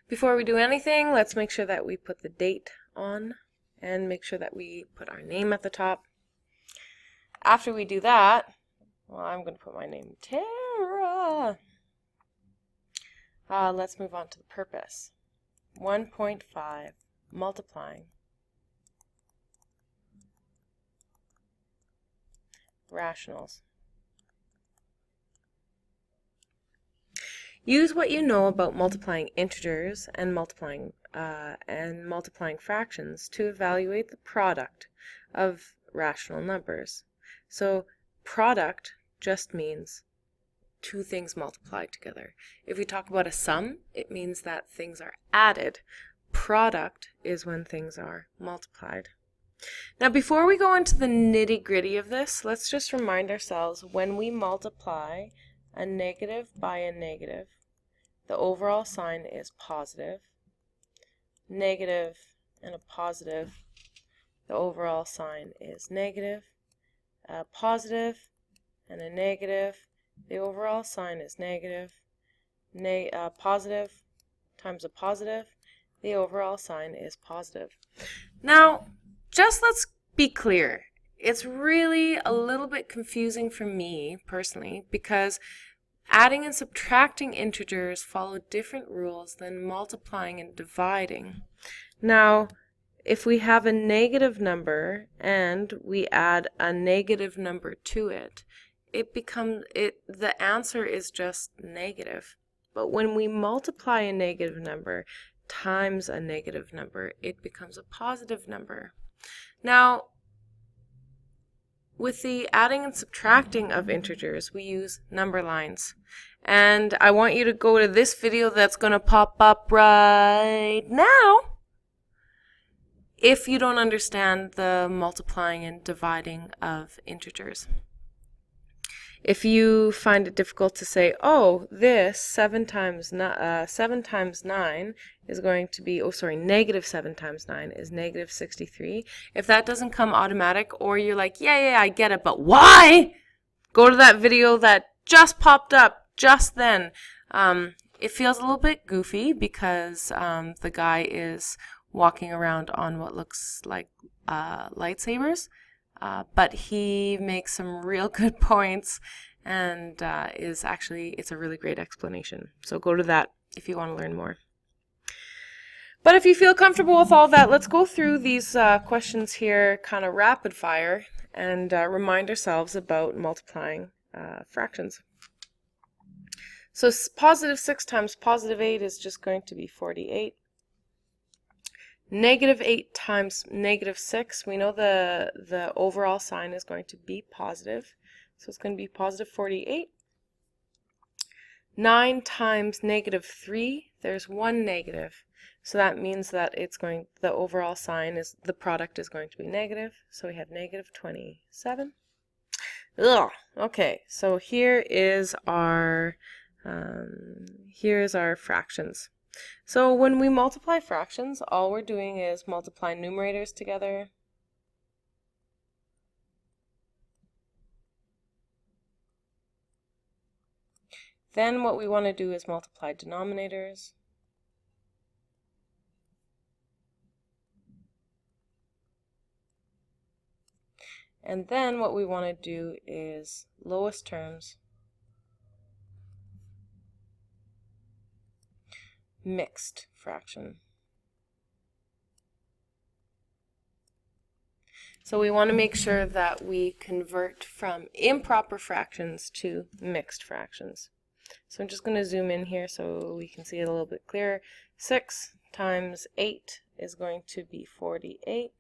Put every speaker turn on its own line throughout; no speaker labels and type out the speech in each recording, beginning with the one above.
Before we do anything, let's make sure that we put the date on and make sure that we put our name at the top. After we do that, well, I'm going to put my name, Tara. Let's move on to the purpose. 1.5 multiplying rationals. Use what you know about multiplying integers and multiplying fractions to evaluate the product of rational numbers. So product just means two things multiplied together. If we talk about a sum, it means that things are added. Product is when things are multiplied. Now, before we go into the nitty-gritty of this, let's just remind ourselves when we multiply a negative by a negative, the overall sign is positive. Negative and a positive, the overall sign is negative. A positive and a negative, the overall sign is negative. Positive times a positive, the overall sign is positive. Now, just let's be clear. It's really a little bit confusing for me personally because adding and subtracting integers follow different rules than multiplying and dividing. Now, if we have a negative number and we add a negative number to it, the answer is just negative. But when we multiply a negative number times a negative number, it becomes a positive number. Now, with the adding and subtracting of integers, we use number lines. And I want you to go to this video that's going to pop up right now if you don't understand the multiplying and dividing of integers. If you find it difficult to say, oh, this 7 times 9 is going to be, negative 7 times 9 is negative 63. If that doesn't come automatic, or you're like, yeah, I get it, but why? Go to that video that just popped up just then. It feels a little bit goofy because the guy is walking around on what looks like lightsabers. But he makes some real good points and it's a really great explanation. So go to that if you want to learn more. But if you feel comfortable with all that, let's go through these questions here kind of rapid fire and remind ourselves about multiplying fractions. So positive 6 times positive 8 is just going to be 48. Negative 8 times negative 6, we know the overall sign is going to be positive, so it's going to be positive 48. 9 times negative 3, there's one negative, so that means that the overall sign is, the product is going to be negative, so we have negative 27. Ugh. Okay, so here is our fractions. So when we multiply fractions, all we're doing is multiply numerators together. Then what we want to do is multiply denominators. And then what we want to do is lowest terms, mixed fraction. So we want to make sure that we convert from improper fractions to mixed fractions. So I'm just going to zoom in here so we can see it a little bit clearer. 6 times 8 is going to be 48.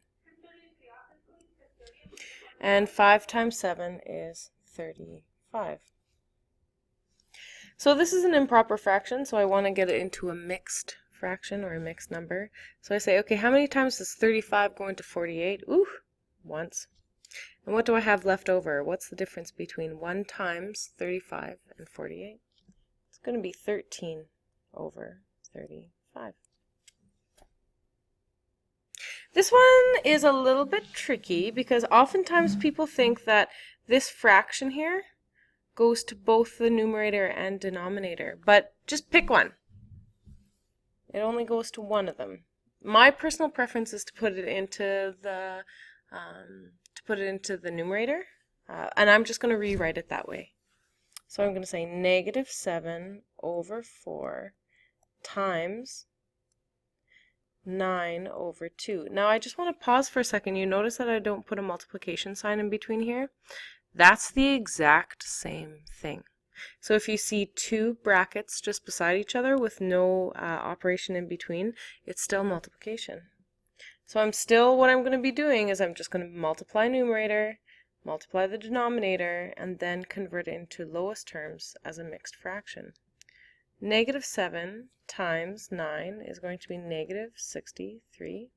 And 5 times 7 is 35. So this is an improper fraction, so I want to get it into a mixed fraction or a mixed number. So I say, okay, how many times does 35 go into 48? Ooh, once. And what do I have left over? What's the difference between 1 times 35 and 48? It's going to be 13 over 35. This one is a little bit tricky because oftentimes people think that this fraction here goes to both the numerator and denominator, but just pick one. It only goes to one of them. My personal preference is to put it into the numerator, and I'm just going to rewrite it that way. So I'm going to say negative 7 over 4 times 9 over 2. Now I just want to pause for a second. You notice that I don't put a multiplication sign in between here? That's the exact same thing. So if you see two brackets just beside each other with no operation in between, it's still multiplication. So what I'm going to be doing is I'm just going to multiply numerator, multiply the denominator, and then convert it into lowest terms as a mixed fraction. Negative 7 times 9 is going to be negative 63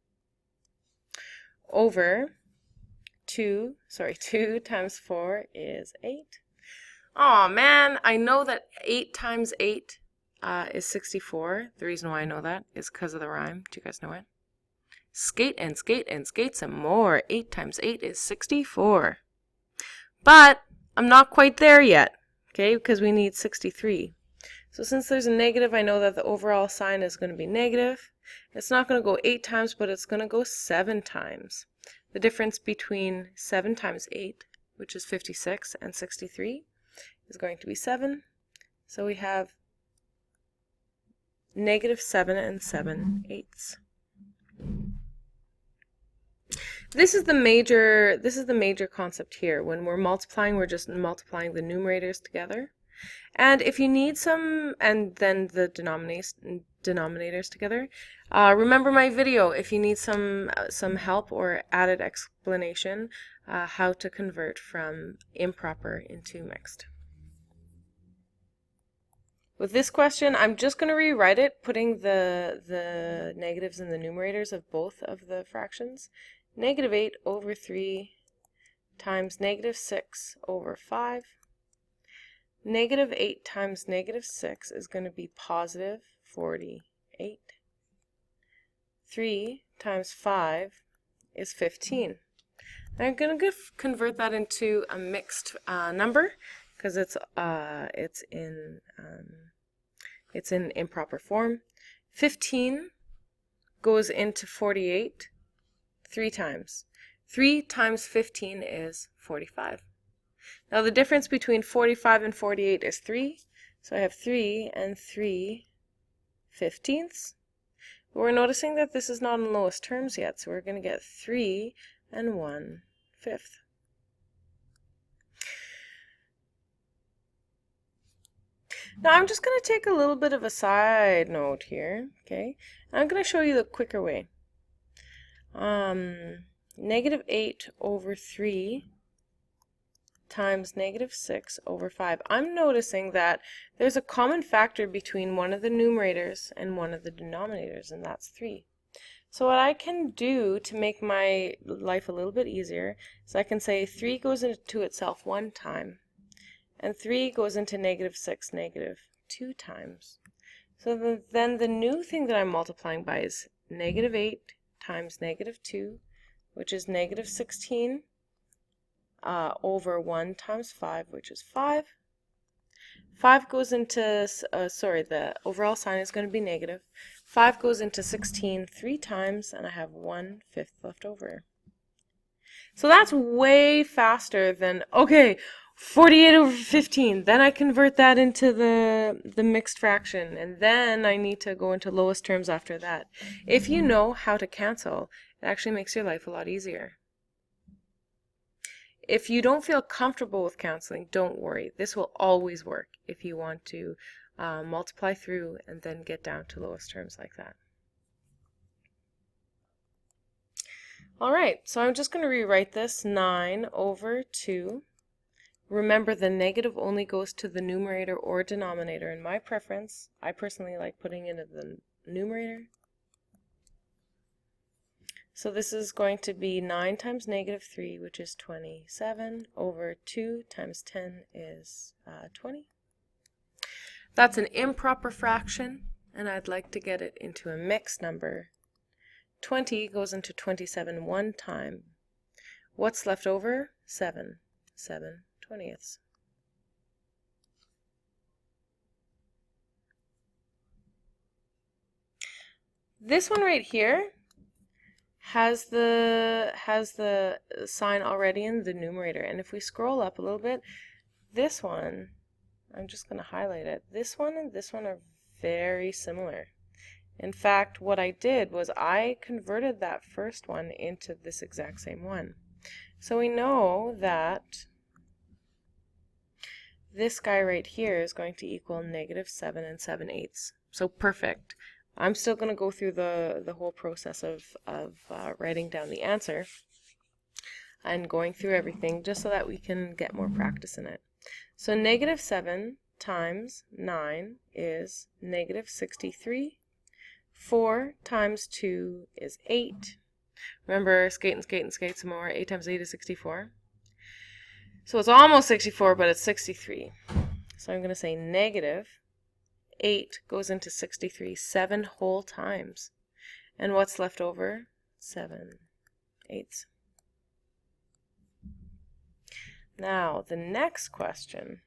over 2 times 4 is 8. Oh man, I know that 8 times 8 is 64. The reason why I know that is because of the rhyme. Do you guys know it? Skate and skate and skate some more. 8 times 8 is 64. But I'm not quite there yet, okay, because we need 63. So since there's a negative, I know that the overall sign is going to be negative. It's not going to go 8 times, but it's going to go 7 times. The difference between 7 times 8, which is 56, and 63 is going to be 7. So we have negative 7 and 7/8. This is the major concept here. When we're multiplying, we're just multiplying the numerators together. And if you need some, and then the denominators together, remember my video if you need some help or added explanation how to convert from improper into mixed. With this question, I'm just going to rewrite it, putting the negatives in the numerators of both of the fractions. Negative 8 over 3 times negative 6 over 5. Negative 8 times negative 6 is going to be positive 48. 3 times 5 is 15. I'm going to convert that into a mixed number because it's in improper form. 15 goes into 48 3 times. 3 times 15 is 45. Now the difference between 45 and 48 is 3, so I have 3 and 3/15. But we're noticing that this is not in lowest terms yet, so we're going to get 3 and 1/5. Now I'm just going to take a little bit of a side note here, okay? I'm going to show you the quicker way. Negative 8 over 3 times negative 6 over 5. I'm noticing that there's a common factor between one of the numerators and one of the denominators, and that's 3. So what I can do to make my life a little bit easier is I can say 3 goes into itself 1 time, and 3 goes into negative 6 2 times. So then the new thing that I'm multiplying by is negative 8 times negative 2, which is negative 16, over 1 times 5, which is 5. 5 goes into, the overall sign is going to be negative. 5 goes into 16 3 times, and I have 1/5 left over. So that's way faster than, okay, 48 over 15. Then I convert that into the mixed fraction, and then I need to go into lowest terms after that. If you know how to cancel, it actually makes your life a lot easier. If you don't feel comfortable with canceling, don't worry. This will always work if you want to multiply through and then get down to lowest terms like that. All right, so I'm just going to rewrite this 9 over 2. Remember, the negative only goes to the numerator or denominator. In my preference, I personally like putting it in the numerator. So this is going to be 9 times negative 3, which is 27, over 2 times 10 is 20. That's an improper fraction, and I'd like to get it into a mixed number. 20 goes into 27 1 time. What's left over? 7 7/20. This one right here has the sign already in the numerator, and if we scroll up a little bit, this one, I'm just going to highlight it. This one and this one are very similar. In fact, what I did was I converted that first one into this exact same one. So we know that this guy right here is going to equal -7 7/8. So perfect. I'm still going to go through the whole process of writing down the answer and going through everything just so that we can get more practice in it. So -7 times 9 is -63. 4 times 2 is 8. Remember, skate and skate and skate some more. 8 times 8 is 64. So it's almost 64, but it's 63. So I'm going to say -8 goes into 63 7 whole times. And what's left over? 7/8. Now, the next question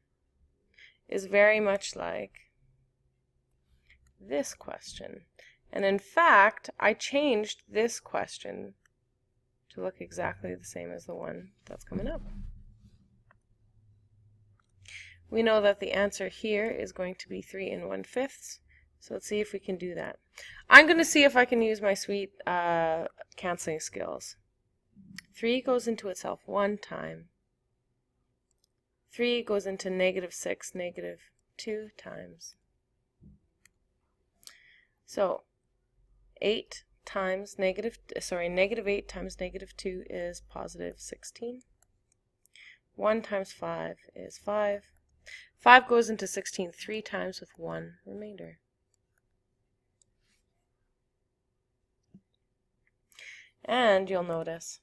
is very much like this question. And in fact, I changed this question to look exactly the same as the one that's coming up. We know that the answer here is going to be 3 1/5. So let's see if we can do that. I'm going to see if I can use my sweet canceling skills. 3 goes into itself one time. 3 goes into -6 2 times. So -8 times -8 times -2 is +16. 1 times 5 is 5. 5 goes into 16 3 times with 1 remainder. And you'll notice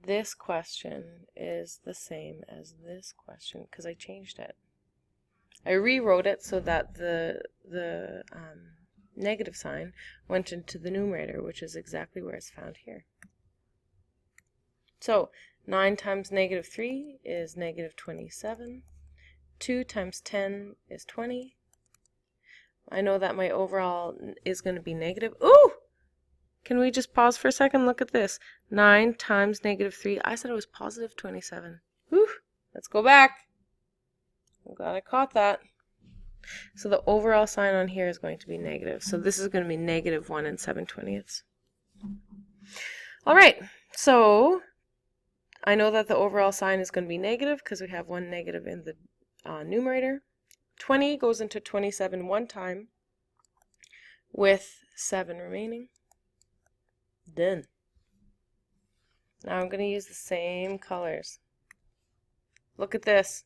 this question is the same as this question because I changed it. I rewrote it so that the negative sign went into the numerator, which is exactly where it's found here. So 9 times -3 is -27. 2 times 10 is 20. I know that my overall is going to be negative. Ooh! Can we just pause for a second? Look at this. 9 times -3. I said it was +27. Whew! Let's go back. I'm glad I caught that. So the overall sign on here is going to be negative. So this is going to be -1 7/20. All right. So I know that the overall sign is going to be negative because we have one negative in the numerator. 20 goes into 27 one time with 7 remaining. Done. Now I'm going to use the same colors. Look at this.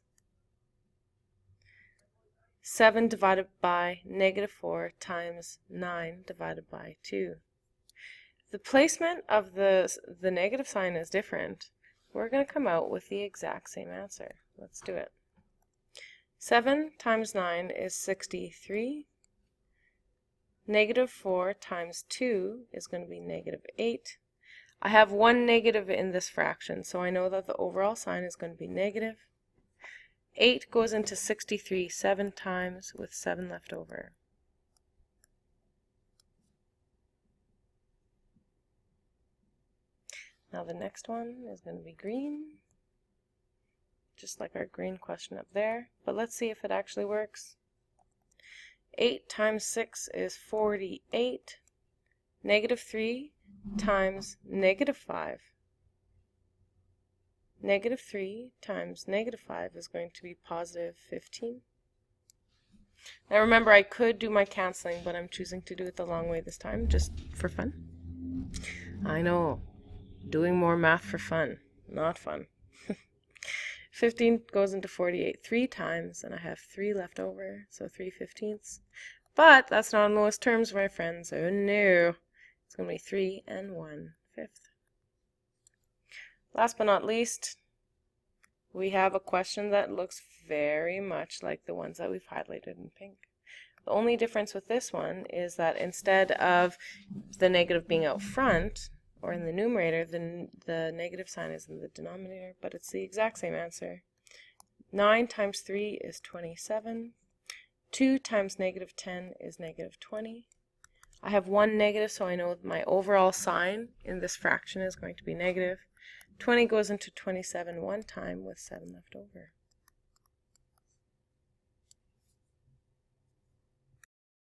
7 divided by -4 times 9 divided by 2. The placement of the negative sign is different. We're going to come out with the exact same answer. Let's do it. 7 times 9 is 63. -4 times 2 is going to be -8. I have one negative in this fraction, so I know that the overall sign is going to be negative. 8 goes into 63 7 times with 7 left over. Now the next one is going to be green, just like our green question up there, but let's see if it actually works. 8 times 6 is 48. -3 times -5. -3 times -5 is going to be +15. Now remember, I could do my canceling, but I'm choosing to do it the long way this time, just for fun. I know, doing more math for fun, not fun. 15 goes into 48 3 times, and I have 3 left over, so 3/15. But that's not in lowest terms, my friends. Oh no. It's going to be 3 1/5. Last but not least, we have a question that looks very much like the ones that we've highlighted in pink. The only difference with this one is that instead of the negative being out front, or in the numerator, the negative sign is in the denominator, but it's the exact same answer. 9 times 3 is 27. 2 times negative 10 is negative 20. I have one negative, so I know my overall sign in this fraction is going to be negative. 20 goes into 27 one time with 7 left over.